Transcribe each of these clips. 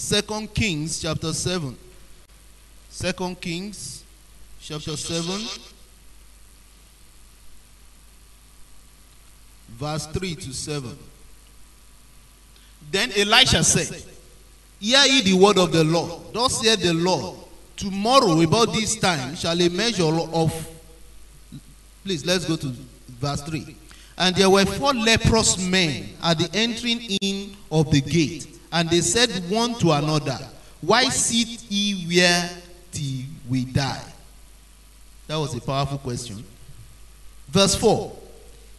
2 Kings chapter 7. 2 Kings chapter 7. Verse 3 to 7. Then Elisha said, hear ye the word of the Lord. Thus saith the Lord, tomorrow about this time shall a measure of... Please, let's go to verse 3. And there were 4 leprous men at the entering in of the gate. And they said one to another, why sit ye where till we die? That was a powerful question. Verse 4.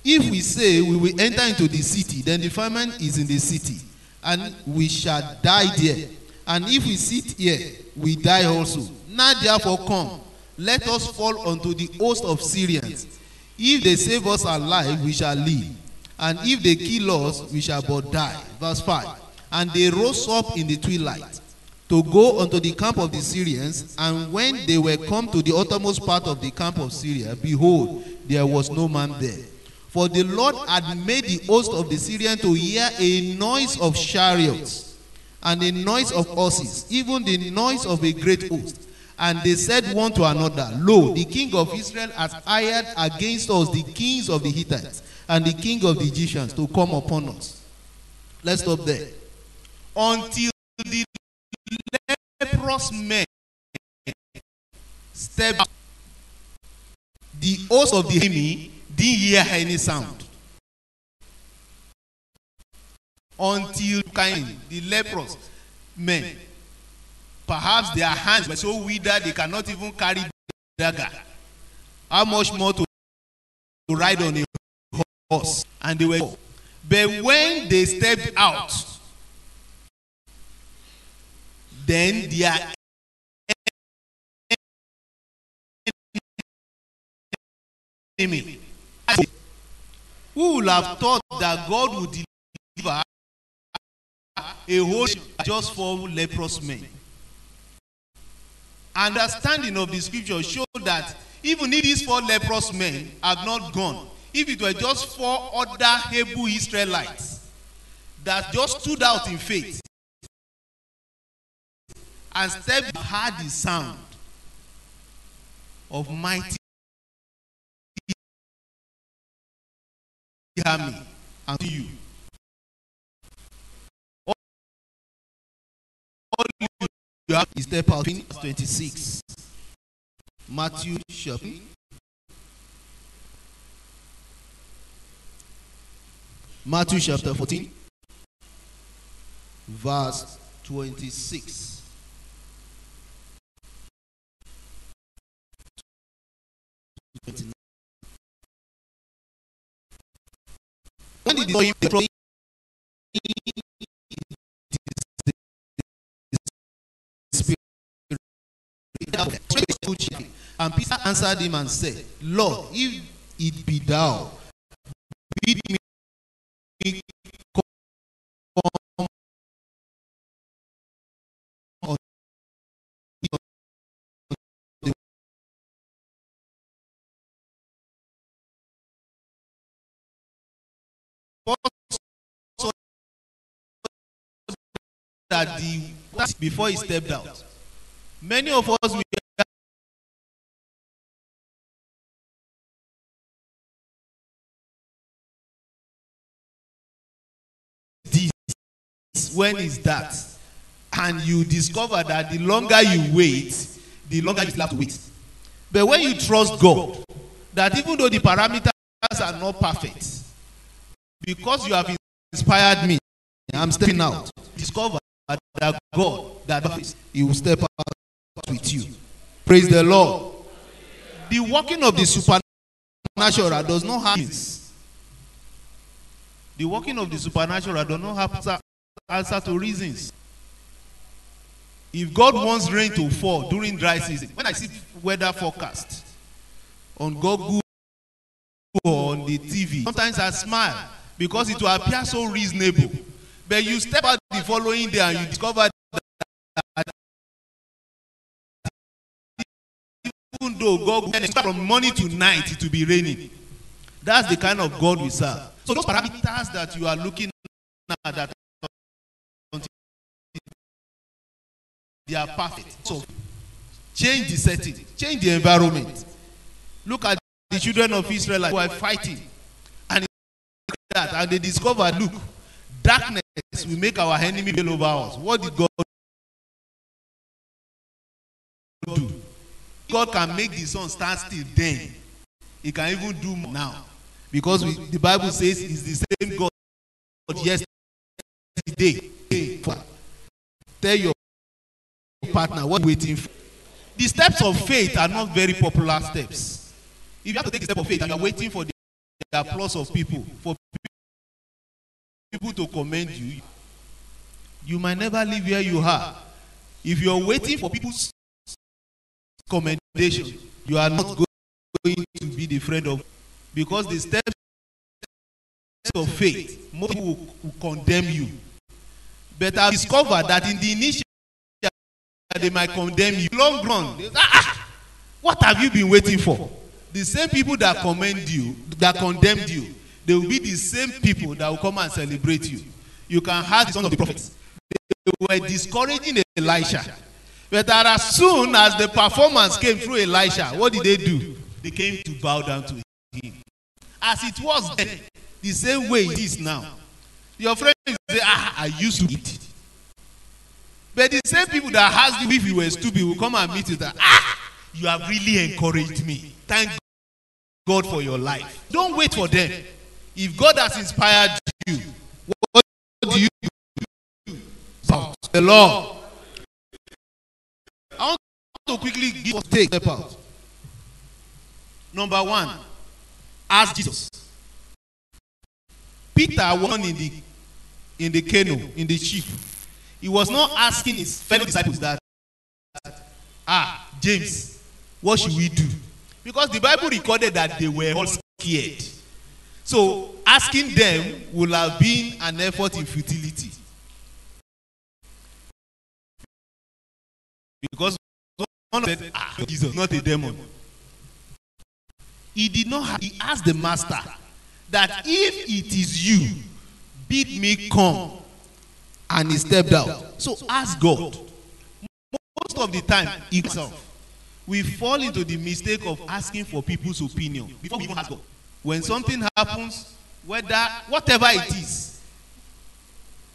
If we say we will enter into the city, then the famine is in the city, and we shall die there. And if we sit here, we die also. Now therefore come, let us fall unto the host of Syrians. If they save us alive, we shall live. And if they kill us, we shall but die. Verse 5. And they rose up in the twilight to go unto the camp of the Syrians. And when they were come to the uttermost part of the camp of Syria, behold, there was no man there. For the Lord had made the host of the Syrians to hear a noise of chariots and a noise of horses, even the noise of a great host. And they said one to another, lo, the king of Israel has hired against us the kings of the Hittites and the king of the Egyptians to come upon us. Let's stop there. Until the leprous men stepped out, the host of the enemy didn't hear any sound. Until the leprous men, perhaps their hands were so withered they cannot even carry dagger. How much more to ride on a horse? And they were. But when they stepped out, then their enemy, who would have thought that God would deliver a whole just 4 leprous men? Understanding of the scripture showed that even if these 4 leprous men had not gone, if it were just 4 other able Israelites that just stood out in faith and stepped, heard the sound of mighty army and you. All you have is step out in 26. Matthew chapter 14, verse 26. When did they throw him? And Peter answered him and said, Lord, if it be thou, bid me come on that before he stepped out. Many of us will when is that, and you discover that the longer you wait, the longer you have to wait. But when you trust God, that even though the parameters are not perfect, because you have inspired me, I'm stepping out. Discover that God, that He will step out with you. Praise the Lord. The working of the supernatural does not have. The working of the supernatural does not have answer to reasons. If God wants rain to fall during dry season, when I see weather forecast on Google or on the TV, sometimes I smile because it will appear so reasonable. But you step out the following day and you discover that even though God from morning to night it will be raining. That's the kind of God we serve. So those parameters that you are looking at, that they are perfect. So change the setting, change the environment. Look at the children of Israel who are fighting, and they discover, look, darkness will make our enemy fail over us. What did God do? God can make the sun stand still then. He can even do more now. Because the Bible says it's the same God yesterday. Tell your partner what you're waiting for. The steps of faith are not very popular steps. If you have to take a step of faith and you're waiting for the applause of people, for people to commend you, you might never live where you are. If you're waiting for people's commendation, you are not going to be the friend of, because the steps of faith, most people will condemn you. But I've discovered that in the initial, they might condemn you. Long run, what have you been waiting for? The same people that commend you, that condemned you, they will be the same people that will come and celebrate you. You can have the sons of the prophets. They were discouraging Elisha. But as soon as the performance came through Elisha, what did they do? They came to bow down to him. As it was then, the same way it is now. Your friends say, I used to eat. But the same people that asked you if you were stupid will come and meet you that, you have really encouraged me. Thank God for your life. Don't wait for them. If God has inspired you, what do you do? The Lord. I want to quickly give us a step out. Number one, ask Jesus. Peter won in the canoe, in the ship. He was not asking his fellow disciples that, James, what should we do? Because the Bible recorded that they were all scared. So asking them would have been an effort in futility. Because one said, Jesus, not a demon. He did not have, he asked the master that if it is you, bid me come. And he stepped out. So ask God. Most of the time, we fall into the mistake of asking for people's opinion before we even ask God. When something happens, whatever it is,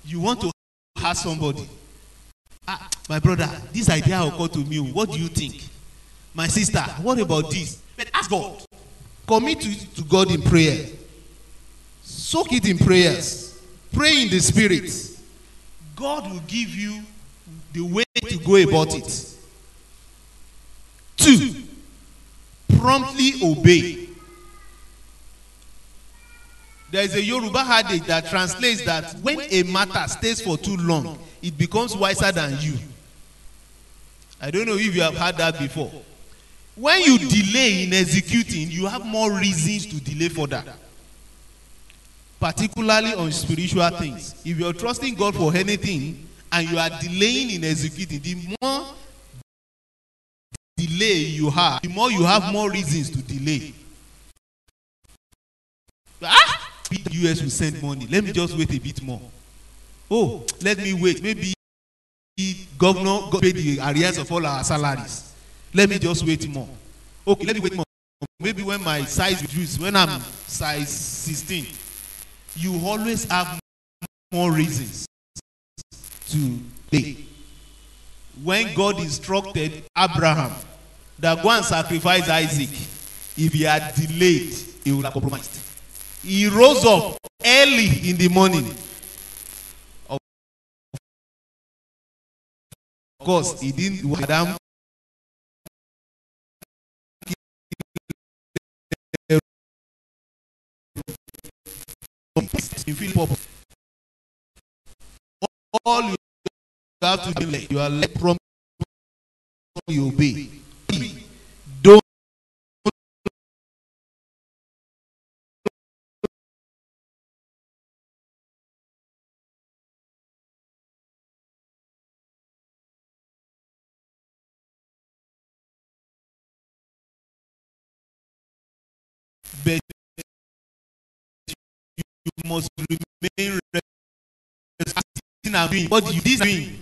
you want to ask somebody. My brother, this idea occurred to me. What do you think? My sister, what about this? But ask God. Commit to God in prayer. Soak it in prayers. Pray in the Spirit. God will give you the way to go about it. 2, promptly obey. There is a Yoruba adage that translates that when a matter stays for too long, it becomes wiser than you. I don't know if you have heard that before. When you delay in executing, you have more reasons to delay further. Particularly on spiritual things. If you're trusting God for anything and you are delaying in executing, the more delay you have, the more you have more reasons to delay. The US will send money. Let me just wait a bit more. Oh, let me wait. Maybe the governor pay the arrears of all our salaries. Let me just wait more. Okay, let me wait more. Maybe when my size reduces, when I'm size 16, you always have more reasons to pay. When God instructed Abraham that go and sacrifice Isaac, if he had delayed, he would have compromised. He rose up early in the morning. Of course, he didn't. Adam in Philip, all you have to do, you are let promptly obey. Don't but you must remain resting and doing what you did doing.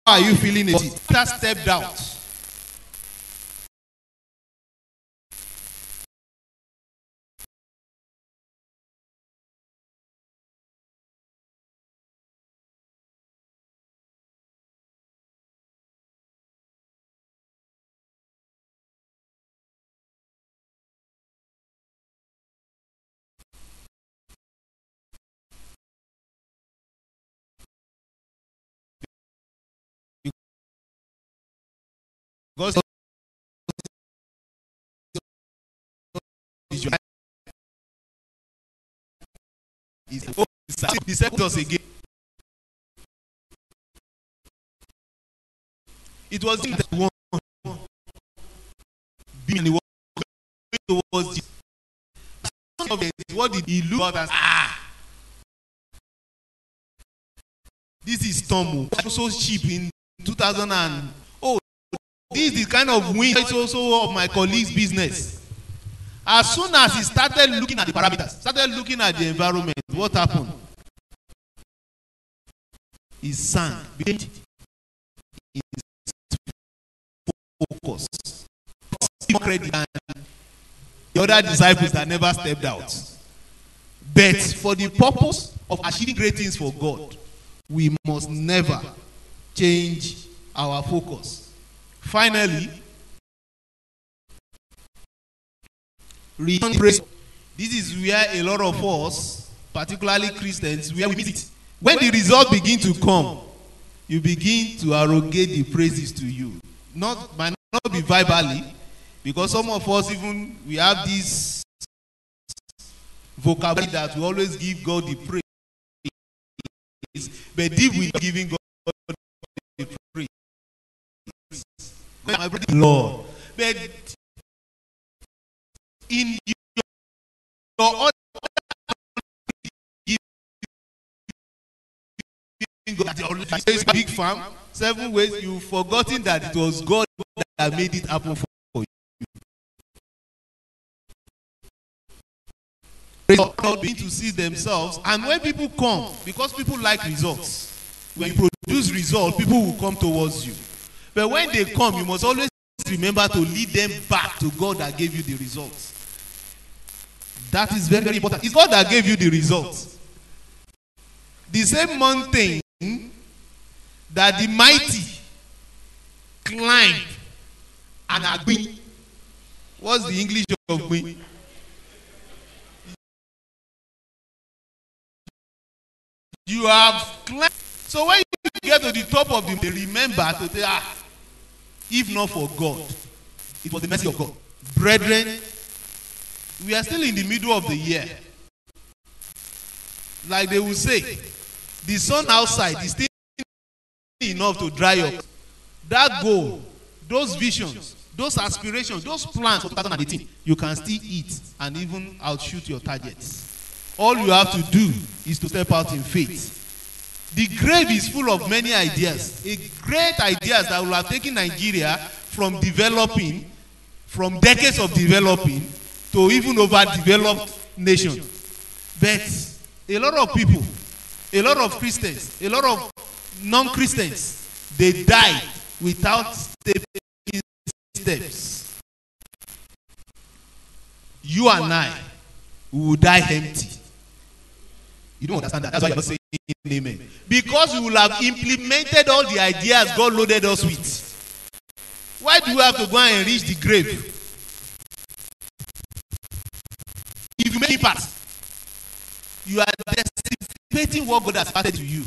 are you feeling it? Peter stepped out. God he said us again. It was in the one being the one towards what did he look out as? This is Tomo. So cheap in 2000 and this is the kind of win. It's also of my colleague's business. As soon as he started looking at the parameters, started looking at the environment, what happened? He sank. His focus. Credit and the other disciples that never stepped out. But for the purpose of achieving great things for God, we must never change our focus. Finally, this is where a lot of us, particularly Christians, where we miss it. When the result begin to come, you begin to arrogate the praises to you. Might not be verbally, because some of us even we have this vocabulary that we always give God the praise, but deep with giving God the praise. Lord, but in your other big farm, 7 ways, you've forgotten that it was God that made it happen for you. Not being to see themselves, and when people come, because people like results, when you produce results, people will come towards you. But when they come, you must always remember to lead them back to God that gave you the results. That is very, very important. It's God that gave you the results. The same mountain that the mighty climbed and agreed. What's the English of me? You have climbed. So when you get to the top of the, remember to say, if not for God, it was the mercy of God. Brethren, we are still in the middle of the year. Like they will say, the sun outside is still enough to dry up. That goal, those visions, those aspirations, those plans for 2018, you can still eat and even outshoot your targets. All you have to do is to step out in faith. The grave is full of many ideas. Great ideas that will have taken Nigeria from developing, from decades of developing, to even overdeveloped nation. But a lot of people, a lot of Christians, a lot of non-Christians, they died without taking steps. You and I will die empty. You don't understand that. That's why you're not saying amen. Because we will have implemented all the ideas God loaded us with. Why do we have to go and reach the grave? If you make impact, you are dissipating what God has started to you.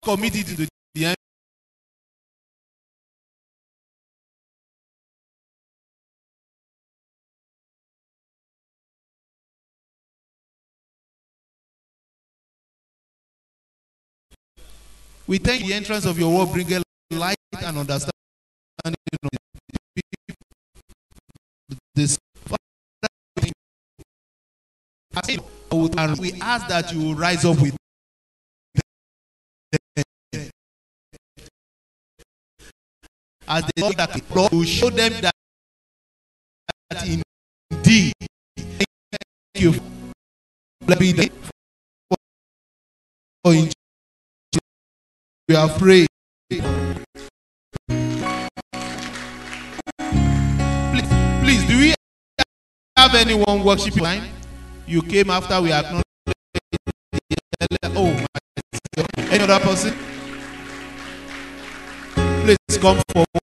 Committed to the end. We thank the entrance of your word bring light and understanding of this. And we ask that you will rise up with as they look at it, Lord, will show them that indeed, thank you for we are afraid. Please, do we have anyone worshiping line? You came after we acknowledged. Oh my God. Any other person? Please come forward.